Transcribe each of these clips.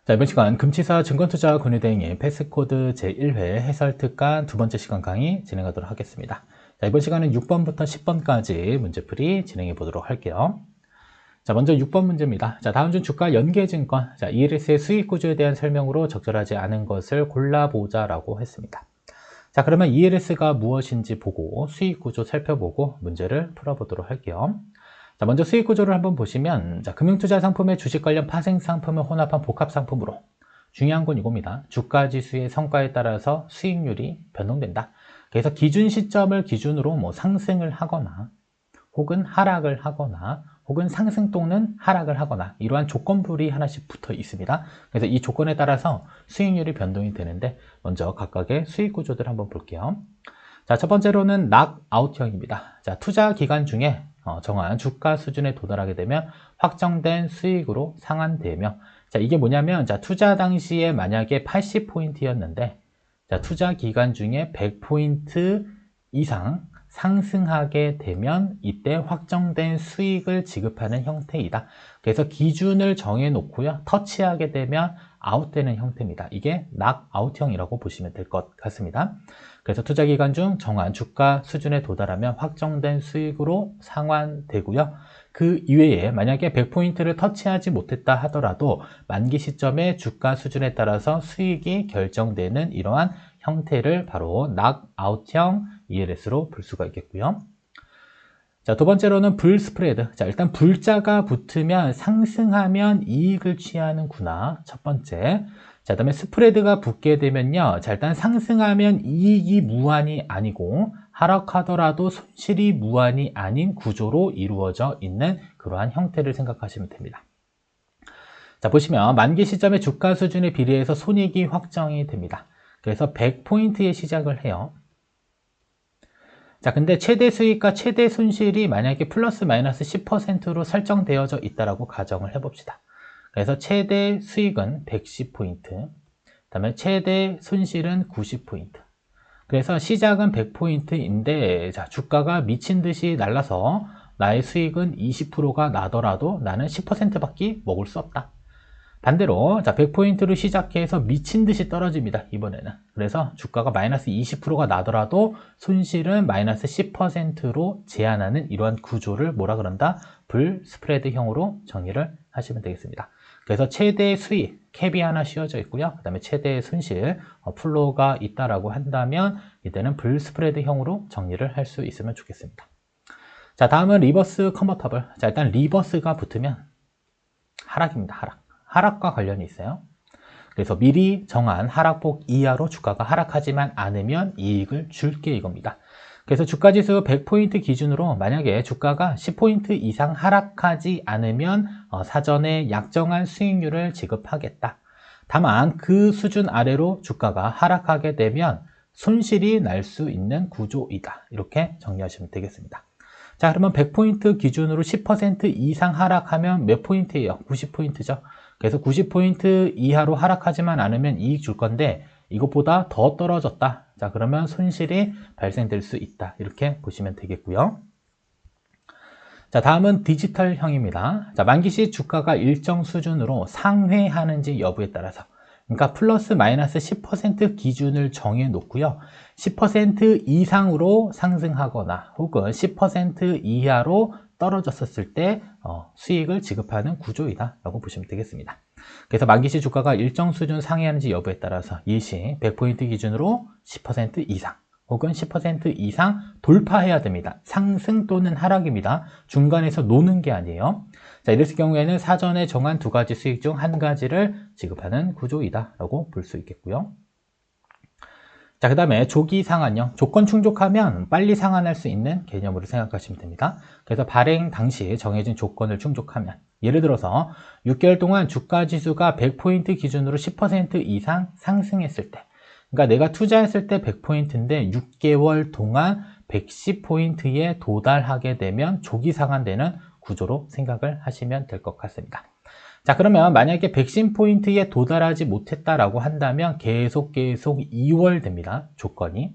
자, 이번 시간 금치사 증권투자 권유대행의 패스코드 제1회 해설특강 두 번째 시간 강의 진행하도록 하겠습니다. 자, 이번 시간은 6번부터 10번까지 문제풀이 진행해 보도록 할게요. 자, 먼저 6번 문제입니다. 자, 다음 중 주가 연계증권, 자, ELS의 수익 구조에 대한 설명으로 적절하지 않은 것을 골라보자라고 했습니다. 자, 그러면 ELS가 무엇인지 보고 수익 구조 살펴보고 문제를 풀어보도록 할게요. 자, 먼저 수익 구조를 한번 보시면, 자, 금융투자 상품의 주식 관련 파생 상품을 혼합한 복합 상품으로, 중요한 건 이겁니다. 주가 지수의 성과에 따라서 수익률이 변동된다. 그래서 기준 시점을 기준으로 상승을 하거나 혹은 하락을 하거나 혹은 상승 또는 하락을 하거나 이러한 조건불이 하나씩 붙어 있습니다. 그래서 이 조건에 따라서 수익률이 변동이 되는데, 먼저 각각의 수익 구조들 한번 볼게요. 자, 첫 번째로는 락아웃형입니다. 자, 투자 기간 중에 정한 주가 수준에 도달하게 되면 확정된 수익으로 상환되며, 자, 이게 뭐냐면, 자, 투자 당시에 만약에 80포인트였는데, 자, 투자 기간 중에 100포인트 이상 상승하게 되면 이때 확정된 수익을 지급하는 형태이다. 그래서 기준을 정해 놓고요, 터치하게 되면 아웃되는 형태입니다. 이게 락아웃형이라고 보시면 될 것 같습니다. 그래서 투자 기간 중 정한 주가 수준에 도달하면 확정된 수익으로 상환되고요. 그 이외에 만약에 100포인트를 터치하지 못했다 하더라도 만기 시점의 주가 수준에 따라서 수익이 결정되는 이러한 형태를 바로 락아웃형 ELS로 볼 수가 있겠고요. 자, 두 번째로는 불 스프레드. 자, 일단 불자가 붙으면 상승하면 이익을 취하는구나. 첫 번째. 자, 그다음에 스프레드가 붙게 되면요, 자, 일단 상승하면 이익이 무한이 아니고 하락하더라도 손실이 무한이 아닌 구조로 이루어져 있는 그러한 형태를 생각하시면 됩니다. 자, 보시면 만기 시점의 주가 수준에 비례해서 손익이 확정이 됩니다. 그래서 100포인트에 시작을 해요. 자, 근데 최대 수익과 최대 손실이 만약에 플러스 마이너스 10%로 설정되어져 있다라고 가정을 해봅시다. 그래서 최대 수익은 110포인트, 그다음에 최대 손실은 90포인트. 그래서 시작은 100포인트인데, 자, 주가가 미친 듯이 날라서 나의 수익은 20%가 나더라도 나는 10%밖에 먹을 수 없다. 반대로, 자, 100포인트로 시작해서 미친 듯이 떨어집니다, 이번에는. 그래서 주가가 마이너스 20%가 나더라도 손실은 마이너스 10%로 제한하는 이러한 구조를 뭐라 그런다? 불 스프레드형으로 정의를 하시면 되겠습니다. 그래서 최대 수익, 캡이 하나 씌워져 있고요. 그 다음에 최대 손실, 플로어가 있다라고 한다면 이때는 불 스프레드형으로 정리를 할 수 있으면 좋겠습니다. 자, 다음은 리버스 컨버터블. 자, 일단 리버스가 붙으면 하락입니다, 하락. 하락과 관련이 있어요. 그래서 미리 정한 하락폭 이하로 주가가 하락하지만 않으면 이익을 줄게 이겁니다. 그래서 주가지수 100포인트 기준으로 만약에 주가가 10포인트 이상 하락하지 않으면 사전에 약정한 수익률을 지급하겠다. 다만 그 수준 아래로 주가가 하락하게 되면 손실이 날 수 있는 구조이다. 이렇게 정리하시면 되겠습니다. 자, 그러면 100포인트 기준으로 10% 이상 하락하면 몇 포인트예요? 90포인트죠. 그래서 90포인트 이하로 하락하지만 않으면 이익 줄 건데 이것보다 더 떨어졌다. 자, 그러면 손실이 발생될 수 있다. 이렇게 보시면 되겠고요. 자, 다음은 디지털형입니다. 자, 만기시 주가가 일정 수준으로 상회하는지 여부에 따라서, 그러니까 플러스 마이너스 10% 기준을 정해 놓고요. 10% 이상으로 상승하거나 혹은 10% 이하로 떨어졌었을 때 수익을 지급하는 구조이다 라고 보시면 되겠습니다. 그래서 만기시 주가가 일정 수준 상회하는지 여부에 따라서 일시 100포인트 기준으로 10% 이상 혹은 10% 이상 돌파해야 됩니다. 상승 또는 하락입니다. 중간에서 노는 게 아니에요. 자, 이랬을 경우에는 사전에 정한 두 가지 수익 중 한 가지를 지급하는 구조이다 라고 볼 수 있겠고요. 자, 그 다음에 조기 상환형. 조건 충족하면 빨리 상환할 수 있는 개념으로 생각하시면 됩니다. 그래서 발행 당시 정해진 조건을 충족하면, 예를 들어서 6개월 동안 주가 지수가 100포인트 기준으로 10% 이상 상승했을 때, 그러니까 내가 투자했을 때 100포인트인데 6개월 동안 110포인트에 도달하게 되면 조기 상환되는 구조로 생각을 하시면 될 것 같습니다. 자, 그러면 만약에 110포인트에 도달하지 못했다라고 한다면 계속 2월 됩니다. 조건이.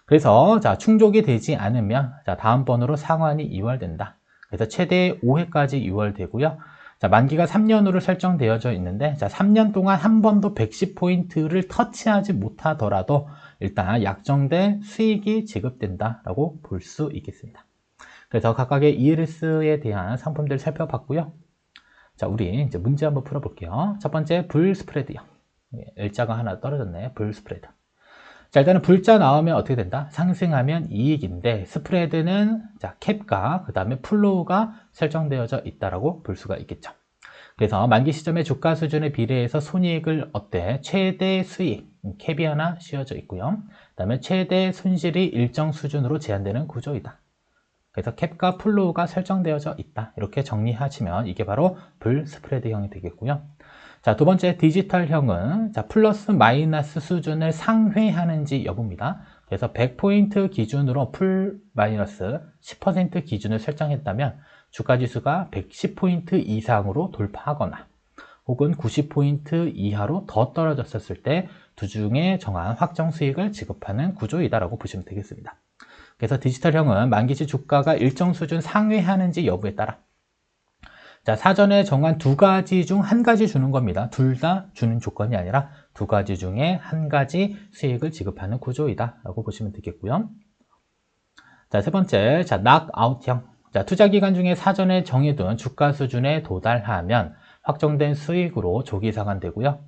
그래서 자, 충족이 되지 않으면 자, 다음번으로 상환이 2월 된다. 그래서 최대 5회까지 2월 되고요. 자, 만기가 3년으로 설정되어져 있는데, 자, 3년 동안 한 번도 110포인트를 터치하지 못하더라도 일단 약정된 수익이 지급된다라고 볼 수 있겠습니다. 그래서 각각의 ELS에 대한 상품들 살펴봤고요. 자, 우리 이제 문제 한번 풀어볼게요. 첫 번째, 불 스프레드요. L자가 하나 떨어졌네. 불 스프레드. 자, 일단은 불자 나오면 어떻게 된다? 상승하면 이익인데, 스프레드는 자, 캡과 그 다음에 플로우가 설정되어져 있다라고 볼 수가 있겠죠. 그래서 만기 시점의 주가 수준에 비례해서 손익을 어때? 최대 수익, 캡이 하나 씌워져 있고요. 그 다음에 최대 손실이 일정 수준으로 제한되는 구조이다. 그래서 캡과 플로우가 설정되어져 있다. 이렇게 정리하시면 이게 바로 불 스프레드형이 되겠고요. 자, 두 번째 디지털형은 자, 플러스 마이너스 수준을 상회하는지 여부입니다. 그래서 100포인트 기준으로 풀 마이너스 10% 기준을 설정했다면 주가지수가 110포인트 이상으로 돌파하거나 혹은 90포인트 이하로 더 떨어졌을 때 두 중에 정한 확정 수익을 지급하는 구조이다라고 보시면 되겠습니다. 그래서 디지털형은 만기시 주가가 일정 수준 상회하는지 여부에 따라 자, 사전에 정한 두 가지 중 한 가지 주는 겁니다. 둘 다 주는 조건이 아니라 두 가지 중에 한 가지 수익을 지급하는 구조이다 라고 보시면 되겠고요. 자, 세 번째, 자, 낙아웃형. 자, 투자 기간 중에 사전에 정해둔 주가 수준에 도달하면 확정된 수익으로 조기 상환되고요.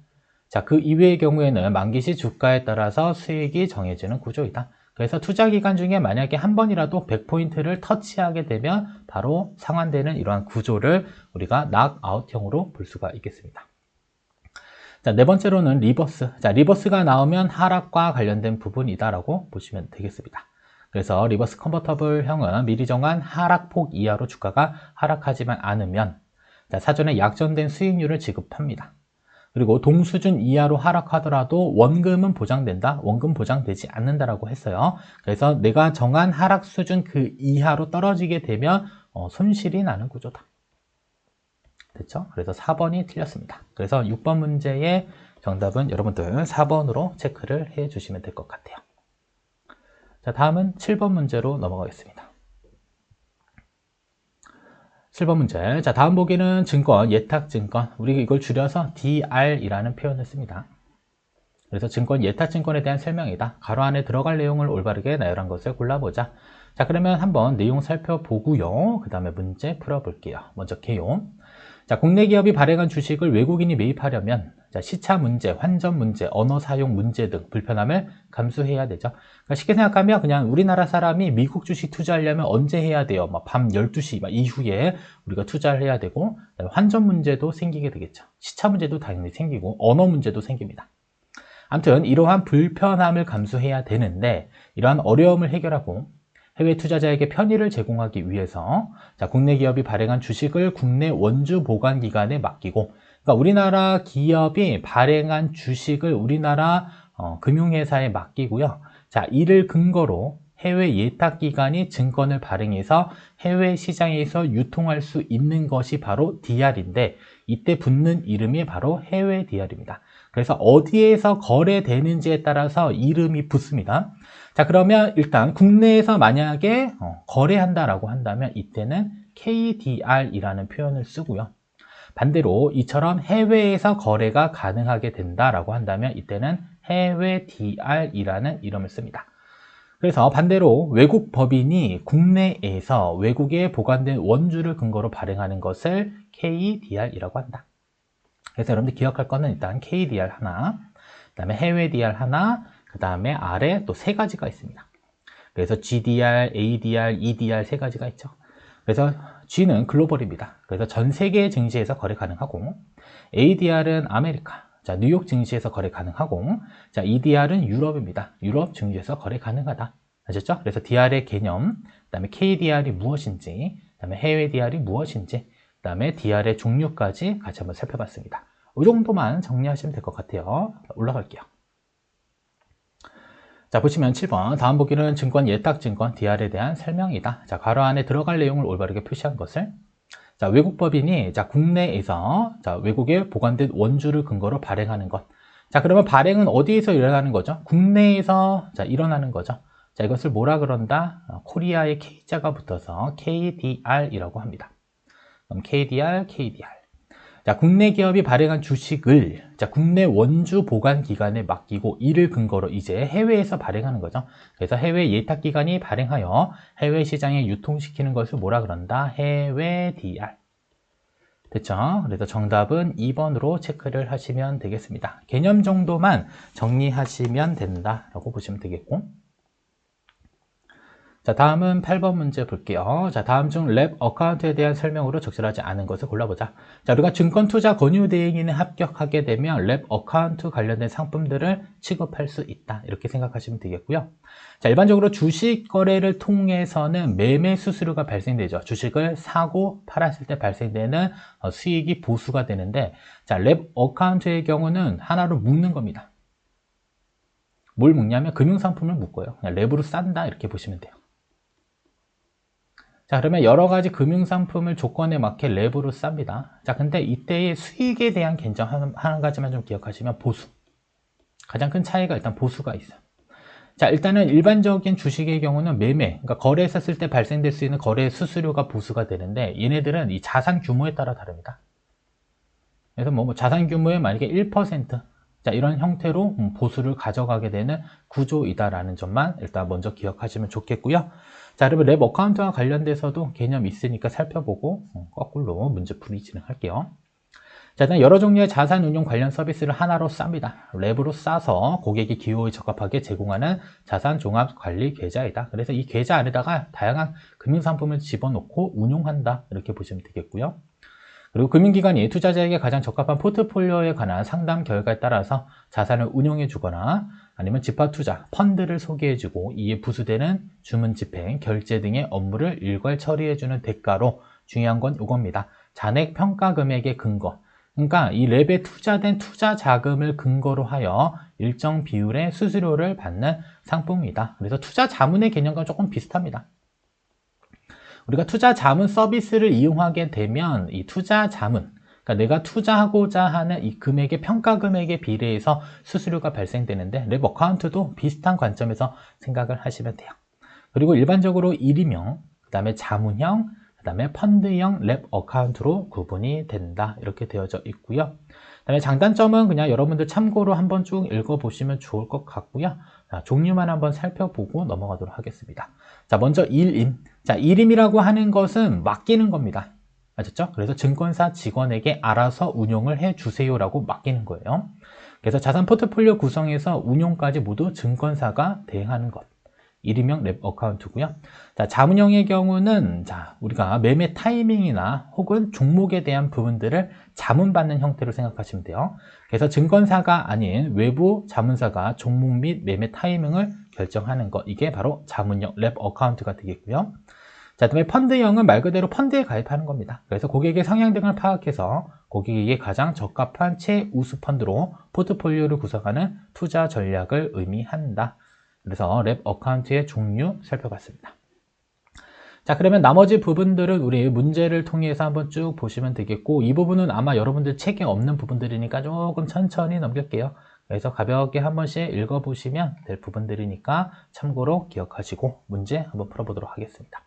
자, 그 이외의 경우에는 만기시 주가에 따라서 수익이 정해지는 구조이다. 그래서 투자 기간 중에 만약에 한 번이라도 100포인트를 터치하게 되면 바로 상환되는 이러한 구조를 우리가 낙아웃형으로 볼 수가 있겠습니다. 자, 네 번째로는 리버스. 자, 리버스가 나오면 하락과 관련된 부분이다라고 보시면 되겠습니다. 그래서 리버스 컨버터블 형은 미리 정한 하락폭 이하로 주가가 하락하지만 않으면 자, 사전에 약정된 수익률을 지급합니다. 그리고 동수준 이하로 하락하더라도 원금은 보장된다, 원금 보장되지 않는다라고 했어요. 그래서 내가 정한 하락 수준 그 이하로 떨어지게 되면 손실이 나는 구조다. 됐죠? 그래서 4번이 틀렸습니다. 그래서 6번 문제의 정답은 여러분들 4번으로 체크를 해 주시면 될 것 같아요. 자, 다음은 7번 문제로 넘어가겠습니다. 7번 문제. 자, 다음 보기는 증권, 예탁증권. 우리 이걸 줄여서 DR이라는 표현을 씁니다. 그래서 증권, 예탁증권에 대한 설명이다. 가로 안에 들어갈 내용을 올바르게 나열한 것을 골라보자. 자, 그러면 한번 내용 살펴보고요. 그 다음에 문제 풀어볼게요. 먼저 개요. 자, 국내 기업이 발행한 주식을 외국인이 매입하려면 자, 시차 문제, 환전 문제, 언어 사용 문제 등 불편함을 감수해야 되죠. 그러니까 쉽게 생각하면 그냥 우리나라 사람이 미국 주식 투자하려면 언제 해야 돼요? 밤 12시 이후에 우리가 투자를 해야 되고 환전 문제도 생기게 되겠죠. 시차 문제도 당연히 생기고 언어 문제도 생깁니다. 아무튼 이러한 불편함을 감수해야 되는데 이러한 어려움을 해결하고 해외 투자자에게 편의를 제공하기 위해서 자, 국내 기업이 발행한 주식을 국내 원주 보관 기관에 맡기고 그러니까 우리나라 기업이 발행한 주식을 우리나라 금융회사에 맡기고요. 자, 이를 근거로 해외 예탁기관이 증권을 발행해서 해외 시장에서 유통할 수 있는 것이 바로 DR인데 이때 붙는 이름이 바로 해외 DR입니다. 그래서 어디에서 거래되는지에 따라서 이름이 붙습니다. 자, 그러면 일단 국내에서 만약에 거래한다라고 한다면 이때는 KDR이라는 표현을 쓰고요. 반대로 이처럼 해외에서 거래가 가능하게 된다라고 한다면 이때는 해외 DR이라는 이름을 씁니다. 그래서 반대로 외국 법인이 국내에서 외국에 보관된 원주를 근거로 발행하는 것을 KDR이라고 한다. 그래서 여러분들 기억할 거는 일단 KDR 하나, 그 다음에 해외 DR 하나, 그 다음에 아래 또 세 가지가 있습니다. 그래서 GDR, ADR, EDR 세 가지가 있죠. 그래서 G는 글로벌입니다. 그래서 전 세계 증시에서 거래 가능하고 ADR은 아메리카, 자, 뉴욕 증시에서 거래 가능하고 자, EDR은 유럽입니다. 유럽 증시에서 거래 가능하다. 아셨죠? 그래서 DR의 개념, 그 다음에 KDR이 무엇인지, 그 다음에 해외 DR이 무엇인지, 그 다음에 DR의 종류까지 같이 한번 살펴봤습니다. 이 정도만 정리하시면 될 것 같아요. 올라갈게요. 자, 보시면 7번 다음 보기는 증권 예탁증권 DR에 대한 설명이다. 자, 괄호 안에 들어갈 내용을 올바르게 표시한 것을 자, 외국 법인이 자, 국내에서 자, 외국에 보관된 원주를 근거로 발행하는 것. 자, 그러면 발행은 어디에서 일어나는 거죠? 국내에서 자, 일어나는 거죠. 자, 이것을 뭐라 그런다? 코리아의 K자가 붙어서 KDR이라고 합니다. 그럼 KDR, KDR. 자, 국내 기업이 발행한 주식을 자, 국내 원주 보관 기관에 맡기고 이를 근거로 이제 해외에서 발행하는 거죠. 그래서 해외 예탁 기관이 발행하여 해외 시장에 유통시키는 것을 뭐라 그런다? 해외 DR. 됐죠? 그래서 정답은 2번으로 체크를 하시면 되겠습니다. 개념 정도만 정리하시면 된다라고 보시면 되겠고. 자, 다음은 8번 문제 볼게요. 자, 다음 중 랩 어카운트에 대한 설명으로 적절하지 않은 것을 골라보자. 자, 우리가 증권투자 권유대행인에 합격하게 되면 랩 어카운트 관련된 상품들을 취급할 수 있다. 이렇게 생각하시면 되겠고요. 자, 일반적으로 주식 거래를 통해서는 매매 수수료가 발생되죠. 주식을 사고 팔았을 때 발생되는 수익이 보수가 되는데, 자, 랩 어카운트의 경우는 하나로 묶는 겁니다. 뭘 묶냐면 금융상품을 묶어요. 그냥 랩으로 싼다 이렇게 보시면 돼요. 자, 그러면 여러 가지 금융상품을 조건에 맞게 랩으로 쌉니다. 자, 근데 이때의 수익에 대한 견적 한 가지만 좀 기억하시면 보수. 가장 큰 차이가 일단 보수가 있어요. 자, 일단은 일반적인 주식의 경우는 매매, 그러니까 거래했었을 때 발생될 수 있는 거래 수수료가 보수가 되는데 얘네들은 이 자산 규모에 따라 다릅니다. 그래서 뭐 자산 규모의 만약에 1%, 자, 이런 형태로 보수를 가져가게 되는 구조이다라는 점만 일단 먼저 기억하시면 좋겠고요. 자, 여러분 랩 어카운트와 관련돼서도 개념 있으니까 살펴보고 거꾸로 문제풀이 진행할게요. 자, 일단 여러 종류의 자산 운용 관련 서비스를 하나로 쌉니다. 랩으로 싸서 고객이 기호에 적합하게 제공하는 자산 종합 관리 계좌이다. 그래서 이 계좌 안에다가 다양한 금융상품을 집어넣고 운용한다. 이렇게 보시면 되겠고요. 그리고 금융기관이 투자자에게 가장 적합한 포트폴리오에 관한 상담 결과에 따라서 자산을 운용해 주거나 아니면 집합투자, 펀드를 소개해 주고 이에 부수되는 주문 집행, 결제 등의 업무를 일괄 처리해 주는 대가로 중요한 건 이겁니다. 잔액 평가 금액의 근거. 그러니까 이 랩에 투자된 투자 자금을 근거로 하여 일정 비율의 수수료를 받는 상품이다. 그래서 투자 자문의 개념과 조금 비슷합니다. 우리가 투자 자문 서비스를 이용하게 되면 이 투자 자문, 그러니까 내가 투자하고자 하는 이 금액의 평가 금액에 비례해서 수수료가 발생되는데 랩 어카운트도 비슷한 관점에서 생각을 하시면 돼요. 그리고 일반적으로 일임형, 그 다음에 자문형, 그 다음에 펀드형 랩 어카운트로 구분이 된다. 이렇게 되어져 있고요. 그 다음에 장단점은 그냥 여러분들 참고로 한번 쭉 읽어보시면 좋을 것 같고요. 자, 종류만 한번 살펴보고 넘어가도록 하겠습니다. 자, 먼저 일임. 자, 일임이라고 하는 것은 맡기는 겁니다. 아셨죠? 그래서 증권사 직원에게 알아서 운용을 해주세요라고 맡기는 거예요. 그래서 자산 포트폴리오 구성에서 운용까지 모두 증권사가 대행하는 것. 일임형 랩 어카운트고요. 자, 자문형의 경우는 자, 우리가 매매 타이밍이나 혹은 종목에 대한 부분들을 자문받는 형태로 생각하시면 돼요. 그래서 증권사가 아닌 외부 자문사가 종목 및 매매 타이밍을 결정하는 것. 이게 바로 자문형 랩 어카운트가 되겠고요. 자, 그다음에 펀드형은 말 그대로 펀드에 가입하는 겁니다. 그래서 고객의 성향 등을 파악해서 고객에게 가장 적합한 최우수 펀드로 포트폴리오를 구성하는 투자 전략을 의미한다. 그래서 랩 어카운트의 종류 살펴봤습니다. 자, 그러면 나머지 부분들은 우리 문제를 통해서 한번 쭉 보시면 되겠고 이 부분은 아마 여러분들 책에 없는 부분들이니까 조금 천천히 넘길게요. 그래서 가볍게 한 번씩 읽어보시면 될 부분들이니까 참고로 기억하시고 문제 한번 풀어보도록 하겠습니다.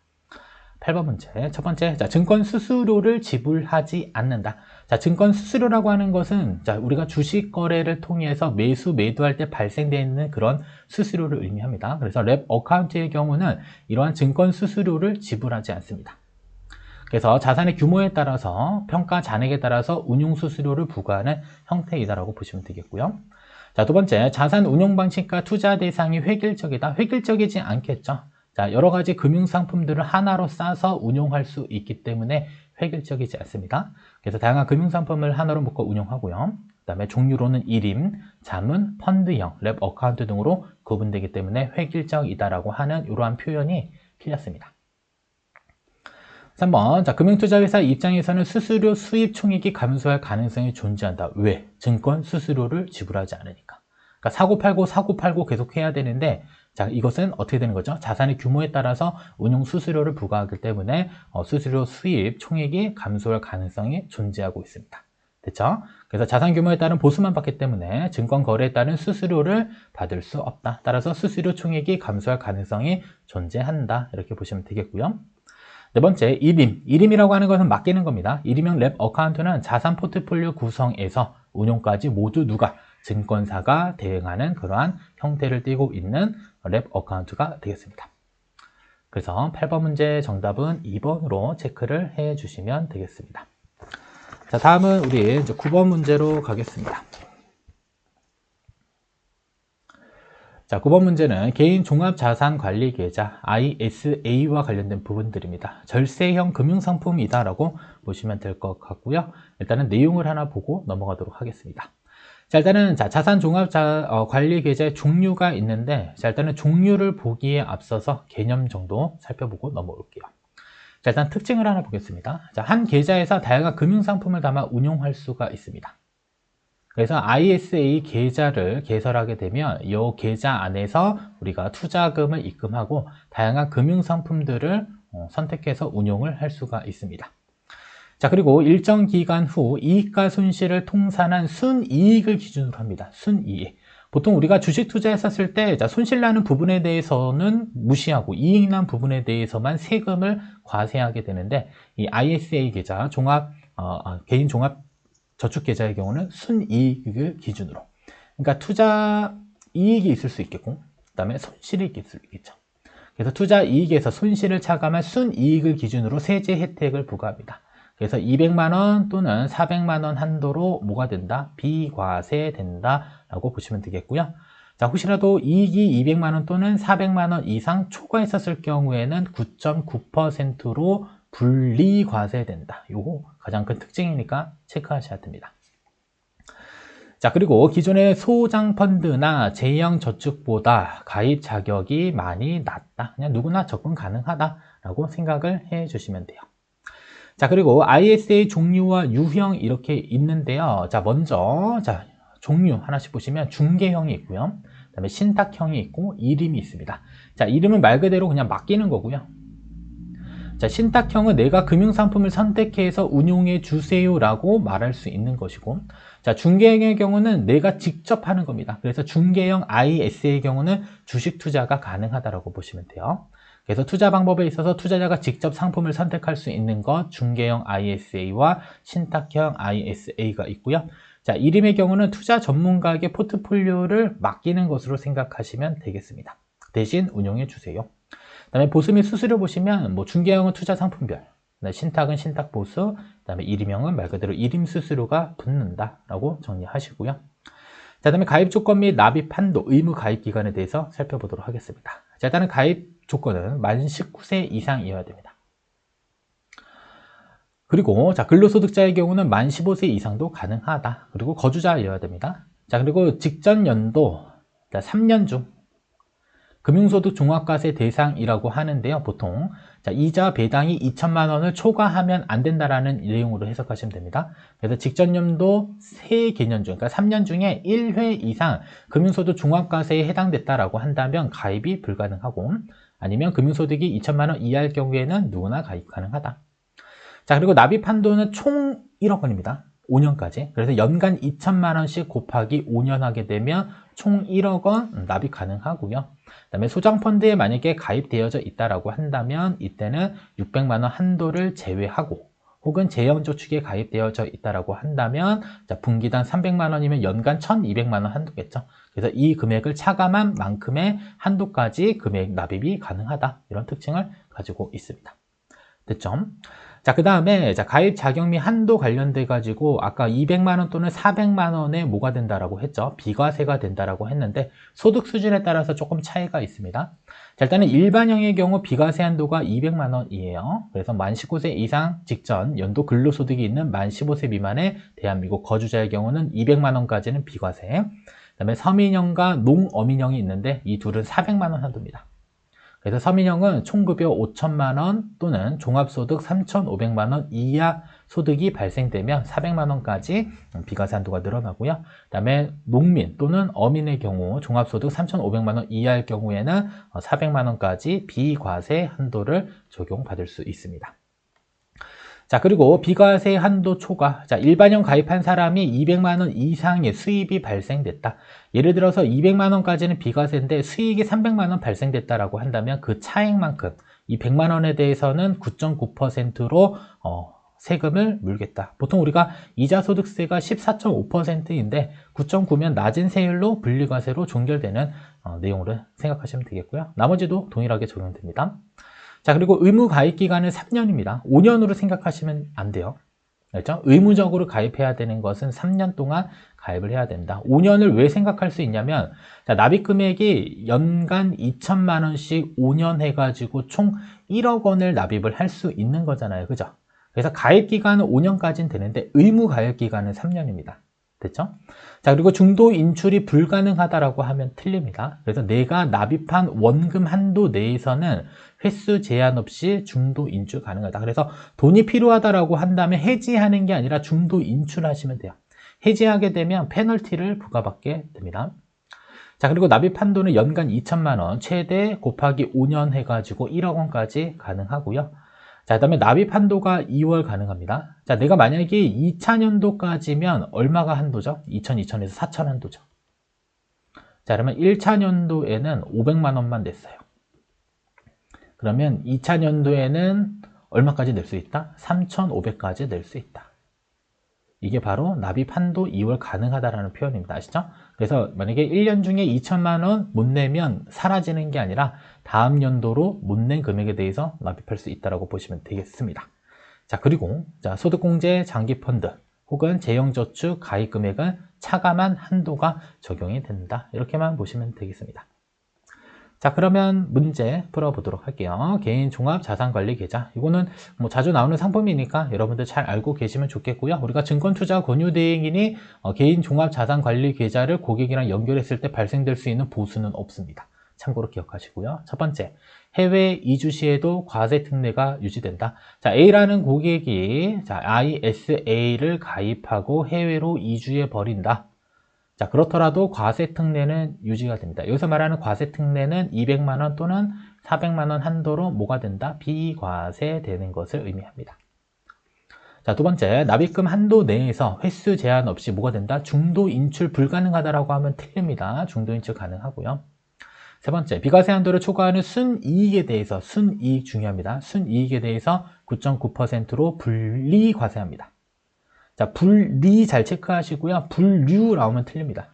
8번 문제. 첫 번째, 자, 증권 수수료를 지불하지 않는다. 자, 증권 수수료라고 하는 것은 자, 우리가 주식 거래를 통해서 매수, 매도할 때 발생되는 그런 수수료를 의미합니다. 그래서 랩 어카운트의 경우는 이러한 증권 수수료를 지불하지 않습니다. 그래서 자산의 규모에 따라서 평가 잔액에 따라서 운용 수수료를 부과하는 형태이다라고 보시면 되겠고요. 자, 두 번째, 자산 운용 방식과 투자 대상이 획일적이다. 획일적이지 않겠죠. 자, 여러 가지 금융상품들을 하나로 싸서 운용할 수 있기 때문에 획일적이지 않습니다. 그래서 다양한 금융상품을 하나로 묶어 운용하고요. 그 다음에 종류로는 일임, 자문, 펀드형, 랩 어카운트 등으로 구분되기 때문에 획일적이다라고 하는 이러한 표현이 틀렸습니다. 3번, 자, 금융투자회사 입장에서는 수수료 수입 총액이 감소할 가능성이 존재한다. 왜? 증권 수수료를 지불하지 않으니까. 그러니까 사고 팔고 계속 해야 되는데 자, 이것은 어떻게 되는 거죠? 자산의 규모에 따라서 운용 수수료를 부과하기 때문에 수수료 수입 총액이 감소할 가능성이 존재하고 있습니다. 됐죠? 그래서 자산 규모에 따른 보수만 받기 때문에 증권 거래에 따른 수수료를 받을 수 없다. 따라서 수수료 총액이 감소할 가능성이 존재한다. 이렇게 보시면 되겠고요. 네 번째, 일임. 일임이라고 하는 것은 맡기는 겁니다. 일임형 랩 어카운트는 자산 포트폴리오 구성에서 운용까지 모두 누가 증권사가 대응하는 그러한 형태를 띠고 있는 랩 어카운트가 되겠습니다. 그래서 8번 문제 정답은 2번으로 체크를 해 주시면 되겠습니다. 자, 다음은 우리 이제 9번 문제로 가겠습니다. 자, 9번 문제는 개인 종합자산관리계좌 ISA와 관련된 부분들입니다. 절세형 금융상품이다 라고 보시면 될 것 같고요. 일단은 내용을 하나 보고 넘어가도록 하겠습니다. 자, 일단은 자산종합관리계좌의 종류가 있는데, 자, 일단은 종류를 보기에 앞서서 개념 정도 살펴보고 넘어올게요. 자, 일단 특징을 하나 보겠습니다. 자, 한 계좌에서 다양한 금융상품을 담아 운용할 수가 있습니다. 그래서 ISA 계좌를 개설하게 되면 이 계좌 안에서 우리가 투자금을 입금하고 다양한 금융상품들을 선택해서 운용을 할 수가 있습니다. 자, 그리고 일정 기간 후 이익과 손실을 통산한 순이익을 기준으로 합니다. 순이익. 보통 우리가 주식 투자했었을 때 손실 나는 부분에 대해서는 무시하고 이익 난 부분에 대해서만 세금을 과세하게 되는데, 이 ISA 계좌 개인 종합 저축계좌의 경우는 순이익을 기준으로, 그러니까 투자 이익이 있을 수 있겠고 그 다음에 손실이 있을 수 있겠죠. 그래서 투자 이익에서 손실을 차감한 순이익을 기준으로 세제 혜택을 부과합니다. 그래서 200만원 또는 400만원 한도로 뭐가 된다? 비과세된다 라고 보시면 되겠고요. 자, 혹시라도 이익이 200만원 또는 400만원 이상 초과했었을 경우에는 9.9%로 분리과세된다. 요거 가장 큰 특징이니까 체크하셔야 됩니다. 자, 그리고 기존의 소장펀드나 제형 저축보다 가입 자격이 많이 낮다. 그냥 누구나 접근 가능하다라고 생각을 해 주시면 돼요. 자, 그리고 ISA 종류와 유형 이렇게 있는데요. 자, 먼저 종류 하나씩 보시면 중개형이 있고요. 그다음에 신탁형이 있고 일임이 있습니다. 자, 이름은 말 그대로 그냥 맡기는 거고요. 자, 신탁형은 내가 금융상품을 선택해서 운용해 주세요 라고 말할 수 있는 것이고, 자, 중개형의 경우는 내가 직접 하는 겁니다. 그래서 중개형 ISA의 경우는 주식 투자가 가능하다고 보시면 돼요. 그래서 투자 방법에 있어서 투자자가 직접 상품을 선택할 수 있는 것 중개형 ISA와 신탁형 ISA가 있고요. 자, 일임의 경우는 투자 전문가에게 포트폴리오를 맡기는 것으로 생각하시면 되겠습니다. 대신 운용해 주세요. 그다음에 보수 및 수수료 보시면 중개형은 투자 상품별, 신탁은 신탁 보수, 그다음에 일임형은 말 그대로 일임 수수료가 붙는다라고 정리하시고요. 자, 그다음에 가입 조건 및 납입 한도, 의무 가입 기간에 대해서 살펴보도록 하겠습니다. 자, 일단은 가입 조건은 만 19세 이상이어야 됩니다. 그리고 자, 근로소득자의 경우는 만 15세 이상도 가능하다. 그리고 거주자여야 됩니다. 자, 그리고 직전 연도 3년 중 금융소득 종합과세 대상이라고 하는데요. 보통 이자 배당이 2천만 원을 초과하면 안 된다라는 내용으로 해석하시면 됩니다. 그래서 직전 연도 세 개년 중, 그러니까 3년 중에 1회 이상 금융소득 종합과세에 해당됐다라고 한다면 가입이 불가능하고, 아니면 금융소득이 2천만 원 이하일 경우에는 누구나 가입 가능하다. 자, 그리고 납입 한도는 총 1억 원입니다. 5년까지. 그래서 연간 2천만 원씩 곱하기 5년 하게 되면 총 1억 원 납입 가능하고요. 그다음에 소장펀드에 만약에 가입되어져 있다라고 한다면 이때는 600만 원 한도를 제외하고, 혹은 제형저축에 가입되어져 있다라고 한다면 분기당 300만 원이면 연간 1,200만 원 한도겠죠. 그래서 이 금액을 차감한 만큼의 한도까지 금액 납입이 가능하다. 이런 특징을 가지고 있습니다. 됐죠? 자, 그 다음에 가입 자격 및 한도 관련돼 가지고 아까 200만 원 또는 400만 원에 뭐가 된다라고 했죠? 비과세가 된다라고 했는데 소득 수준에 따라서 조금 차이가 있습니다. 자, 일단은 일반형의 경우 비과세 한도가 200만 원이에요. 그래서 만 19세 이상 직전 연도 근로소득이 있는 만 15세 미만의 대한민국 거주자의 경우는 200만 원까지는 비과세. 그다음에 서민형과 농어민형이 있는데 이 둘은 400만 원 한도입니다. 그래서 서민형은 총급여 5천만 원 또는 종합소득 3,500만 원 이하 소득이 발생되면 400만 원까지 비과세 한도가 늘어나고요. 그 다음에 농민 또는 어민의 경우 종합소득 3,500만 원 이하일 경우에는 400만 원까지 비과세 한도를 적용받을 수 있습니다. 자, 그리고 비과세 한도 초과. 자, 일반형 가입한 사람이 200만 원 이상의 수입이 발생됐다. 예를 들어서 200만 원까지는 비과세인데 수익이 300만 원 발생됐다라고 한다면 그 차액만큼, 이 100만 원에 대해서는 9.9%로 세금을 물겠다. 보통 우리가 이자소득세가 14.5%인데 9.9면 낮은 세율로 분리과세로 종결되는 내용으로 생각하시면 되겠고요. 나머지도 동일하게 적용됩니다. 자, 그리고 의무 가입 기간은 3년입니다. 5년으로 생각하시면 안 돼요. 그렇죠? 의무적으로 가입해야 되는 것은 3년 동안 가입을 해야 된다. 5년을 왜 생각할 수 있냐면, 자, 납입 금액이 연간 2천만 원씩 5년 해가지고 총 1억 원을 납입을 할 수 있는 거잖아요. 그죠? 그래서 가입 기간은 5년까지는 되는데 의무 가입 기간은 3년입니다. 됐죠? 자, 그리고 중도 인출이 불가능하다라고 하면 틀립니다. 그래서 내가 납입한 원금 한도 내에서는 횟수 제한 없이 중도 인출 가능하다. 그래서 돈이 필요하다라고 한다면 해지하는 게 아니라 중도 인출하시면 돼요. 해지하게 되면 페널티를 부과받게 됩니다. 자, 그리고 납입 한도는 연간 2천만 원, 최대 곱하기 5년 해가지고 1억 원까지 가능하고요. 자, 그 다음에 납입 한도가 2월 가능합니다. 자, 내가 만약에 2차년도까지면 얼마가 한도죠? 2000에서 4천 한도죠. 자, 그러면 1차년도에는 500만 원만 냈어요. 그러면 2차년도에는 얼마까지 낼 수 있다? 3,500까지 낼 수 있다. 이게 바로 납입 한도 2월 가능하다라는 표현입니다. 아시죠? 그래서 만약에 1년 중에 2천만 원 못 내면 사라지는 게 아니라 다음 연도로 못 낸 금액에 대해서 납입할 수 있다고 보시면 되겠습니다. 자, 그리고 자, 소득공제 장기펀드 혹은 재형저축 가입 금액은 차감한 한도가 적용이 된다. 이렇게만 보시면 되겠습니다. 자, 그러면 문제 풀어보도록 할게요. 개인 종합 자산관리 계좌. 이거는 뭐 자주 나오는 상품이니까 여러분들 잘 알고 계시면 좋겠고요. 우리가 증권투자 권유대행인이 개인 종합 자산관리 계좌를 고객이랑 연결했을 때 발생될 수 있는 보수는 없습니다. 참고로 기억하시고요. 첫 번째, 해외 이주 시에도 과세 특례가 유지된다. 자, A라는 고객이 자, ISA를 가입하고 해외로 이주해 버린다. 자, 그렇더라도 과세 특례는 유지가 됩니다. 여기서 말하는 과세 특례는 200만 원 또는 400만 원 한도로 뭐가 된다? 비과세되는 것을 의미합니다. 자, 두 번째, 납입금 한도 내에서 횟수 제한 없이 뭐가 된다? 중도 인출 불가능하다라고 하면 틀립니다. 중도 인출 가능하고요. 세 번째, 비과세 한도를 초과하는 순이익에 대해서, 순이익 중요합니다. 순이익에 대해서 9.9%로 분리과세합니다. 자, 분리 잘 체크하시고요. 분류 나오면 틀립니다.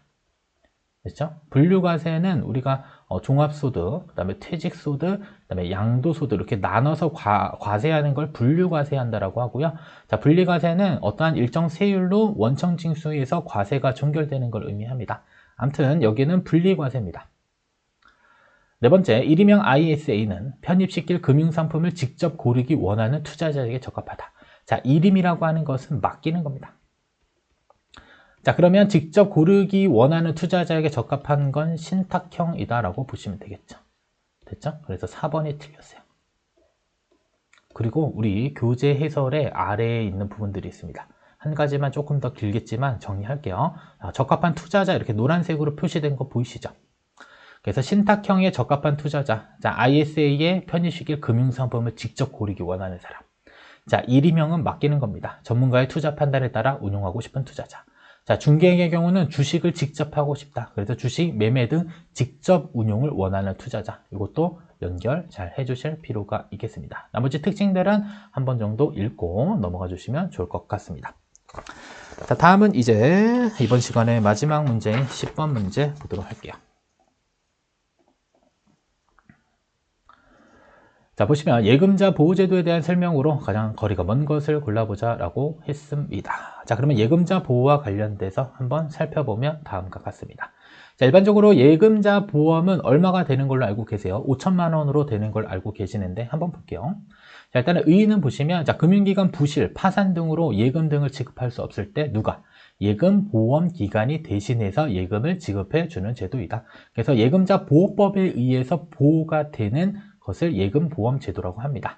그렇죠? 분류과세는 우리가 종합소득, 그 다음에 퇴직소득, 그 다음에 양도소득 이렇게 나눠서 과세하는 걸 분류과세한다라고 하고요. 자, 분리과세는 어떠한 일정 세율로 원청징수에서 과세가 종결되는 걸 의미합니다. 아무튼 여기는 분리과세입니다. 네 번째, 일임형 ISA는 편입시킬 금융상품을 직접 고르기 원하는 투자자에게 적합하다. 자, 일임이라고 하는 것은 맡기는 겁니다. 자, 그러면 직접 고르기 원하는 투자자에게 적합한 건 신탁형이다라고 보시면 되겠죠. 됐죠? 그래서 4번이 틀렸어요. 그리고 우리 교재 해설의 아래에 있는 부분들이 있습니다. 한 가지만 조금 더 길겠지만 정리할게요. 적합한 투자자 이렇게 노란색으로 표시된 거 보이시죠? 그래서 신탁형에 적합한 투자자, 자, ISA에 편입시킬 금융상품을 직접 고르기 원하는 사람. 자, 일임형은 맡기는 겁니다. 전문가의 투자 판단에 따라 운용하고 싶은 투자자. 자, 중개행의 경우는 주식을 직접 하고 싶다. 그래서 주식, 매매 등 직접 운용을 원하는 투자자. 이것도 연결 잘 해주실 필요가 있겠습니다. 나머지 특징들은 한 번 정도 읽고 넘어가 주시면 좋을 것 같습니다. 자, 다음은 이제 이번 시간의 마지막 문제인 10번 문제 보도록 할게요. 자, 보시면 예금자 보호제도에 대한 설명으로 가장 거리가 먼 것을 골라보자 라고 했습니다. 자, 그러면 예금자 보호와 관련돼서 한번 살펴보면 다음과 같습니다. 자, 일반적으로 예금자 보험은 얼마가 되는 걸로 알고 계세요? 5천만 원으로 되는 걸 알고 계시는데 한번 볼게요. 자, 일단은 의의는 보시면 자, 금융기관 부실, 파산 등으로 예금 등을 지급할 수 없을 때 누가? 예금보험기관이 대신해서 예금을 지급해 주는 제도이다. 그래서 예금자 보호법에 의해서 보호가 되는 것을 예금보험제도라고 합니다.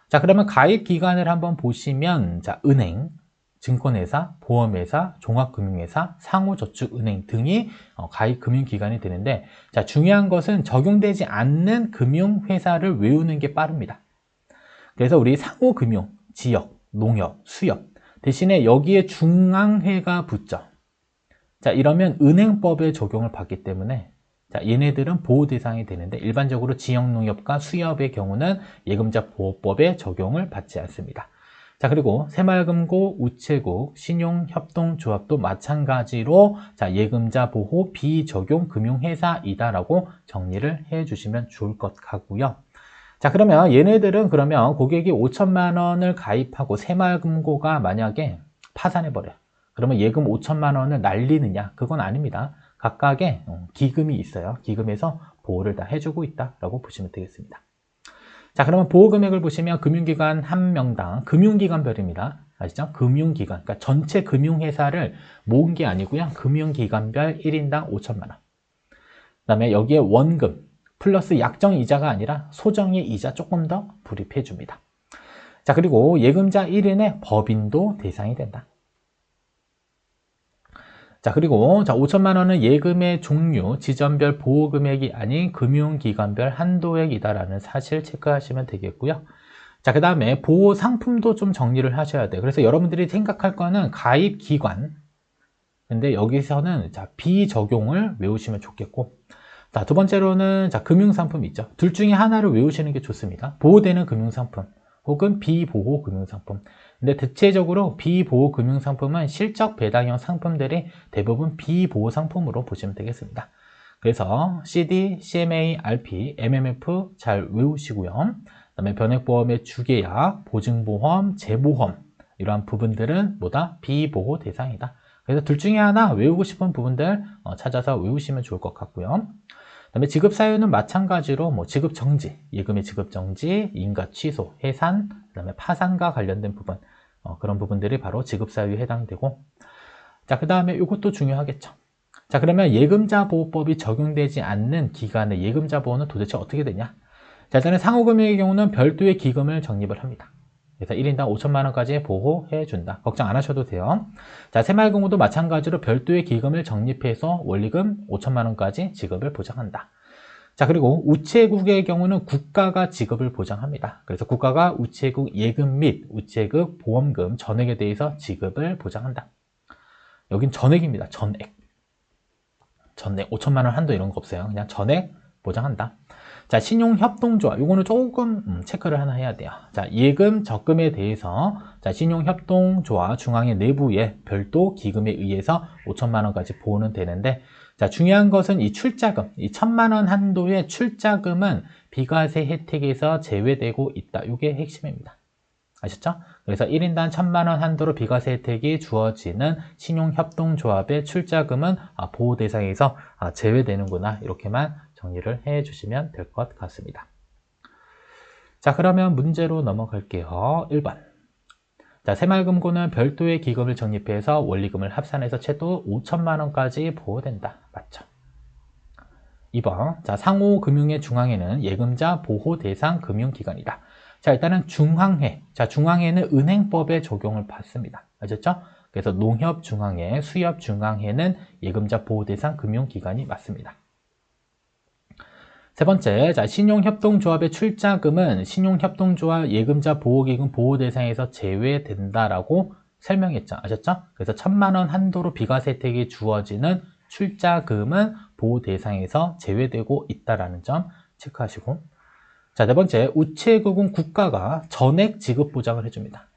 자, 그러면 가입 기관을 한번 보시면 자, 은행, 증권회사, 보험회사, 종합금융회사, 상호저축은행 등이 가입 금융기관이 되는데 자, 중요한 것은 적용되지 않는 금융회사를 외우는 게 빠릅니다. 그래서 우리 상호금융, 지역, 농협, 수협 대신에 여기에 중앙회가 붙죠. 자, 이러면 은행법에 적용을 받기 때문에 자, 얘네들은 보호 대상이 되는데 일반적으로 지역농협과 수협의 경우는 예금자 보호법에 적용을 받지 않습니다. 자, 그리고 새마을금고, 우체국, 신용협동조합도 마찬가지로 자, 예금자 보호 비적용 금융회사이다라고 정리를 해주시면 좋을 것 같고요. 자, 그러면 얘네들은 그러면 고객이 5천만 원을 가입하고 새마을금고가 만약에 파산해버려요. 그러면 예금 5천만 원을 날리느냐? 그건 아닙니다. 각각의 기금이 있어요. 기금에서 보호를 다 해주고 있다라고 보시면 되겠습니다. 자, 그러면 보호 금액을 보시면 금융기관 한 명당 금융기관별입니다. 아시죠? 금융기관, 그러니까 전체 금융회사를 모은 게 아니고요. 금융기관별 1인당 5천만 원. 그 다음에 여기에 원금 플러스 약정 이자가 아니라 소정의 이자 조금 더 불입해 줍니다. 자, 그리고 예금자 1인의 법인도 대상이 된다. 자, 그리고 자, 5천만 원은 예금의 종류, 지점별 보호금액이 아닌 금융기관별 한도액이다라는 사실 체크하시면 되겠고요. 자, 그 다음에 보호 상품도 좀 정리를 하셔야 돼요. 그래서 여러분들이 생각할 거는 가입 기관. 근데 여기서는 자, 비적용을 외우시면 좋겠고, 자, 두 번째로는 자, 금융상품 있죠. 둘 중에 하나를 외우시는 게 좋습니다. 보호되는 금융상품 혹은 비보호 금융상품. 근데 대체적으로 비보호 금융상품은 실적 배당형 상품들이 대부분 비보호 상품으로 보시면 되겠습니다. 그래서 CD, CMA, RP, MMF 잘 외우시고요. 그다음에 변액보험의 주계약, 보증보험, 재보험 이러한 부분들은 뭐다? 비보호 대상이다. 그래서 둘 중에 하나 외우고 싶은 부분들 찾아서 외우시면 좋을 것 같고요. 그다음에 지급 사유는 마찬가지로 뭐 지급 정지, 예금의 지급 정지, 인가 취소, 해산, 그다음에 파산과 관련된 부분 그런 부분들이 바로 지급 사유에 해당되고, 자, 그다음에 이것도 중요하겠죠. 자, 그러면 예금자 보호법이 적용되지 않는 기간의 예금자 보호는 도대체 어떻게 되냐? 자, 일단은 상호금액의 경우는 별도의 기금을 적립을 합니다. 그래서 1인당 5천만 원까지 보호해 준다. 걱정 안 하셔도 돼요. 자, 새마을금고도 마찬가지로 별도의 기금을 적립해서 원리금 5천만 원까지 지급을 보장한다. 자, 그리고 우체국의 경우는 국가가 지급을 보장합니다. 그래서 국가가 우체국 예금 및 우체국 보험금 전액에 대해서 지급을 보장한다. 여긴 전액입니다. 전액 5천만 원 한도 이런 거 없어요. 그냥 전액 보장한다. 자, 신용협동조합, 요거는 조금 체크를 하나 해야 돼요. 자, 예금, 적금에 대해서 자, 신용협동조합 중앙회 내부에 별도 기금에 의해서 5천만 원까지 보호는 되는데, 자, 중요한 것은 이 출자금, 이 1천만 원 한도의 출자금은 비과세 혜택에서 제외되고 있다. 이게 핵심입니다. 아셨죠? 그래서 1인당 1천만 원 한도로 비과세 혜택이 주어지는 신용협동조합의 출자금은 보호 대상에서 제외되는구나. 이렇게만 정리를 해 주시면 될 것 같습니다. 자, 그러면 문제로 넘어갈게요. 1번. 자, 새마을금고는 별도의 기금을 적립해서 원리금을 합산해서 최소 5천만 원까지 보호된다. 맞죠? 2번. 자, 상호금융의 중앙회는 예금자 보호 대상 금융기관이다. 자, 일단은 중앙회. 자, 중앙회는 은행법에 적용을 받습니다. 아셨죠? 그래서 농협중앙회, 수협중앙회는 예금자 보호 대상 금융기관이 맞습니다. 세 번째, 자, 신용협동조합의 출자금은 신용협동조합 예금자 보호기금 보호 대상에서 제외된다라고 설명했죠. 아셨죠? 그래서 1천만 원 한도로 비과세 혜택이 주어지는 출자금은 보호 대상에서 제외되고 있다라는 점 체크하시고, 자, 네 번째, 우체국은 국가가 전액 지급 보장을 해줍니다.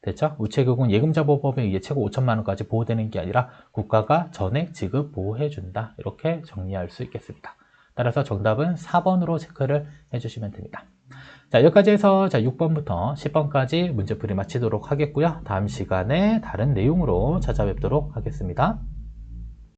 됐죠? 우체국은 예금자 보호법에 의해 최고 5천만 원까지 보호되는 게 아니라 국가가 전액 지급 보호해준다. 이렇게 정리할 수 있겠습니다. 따라서 정답은 4번으로 체크를 해주시면 됩니다. 자, 여기까지 해서 자, 6번부터 10번까지 문제풀이 마치도록 하겠고요. 다음 시간에 다른 내용으로 찾아뵙도록 하겠습니다.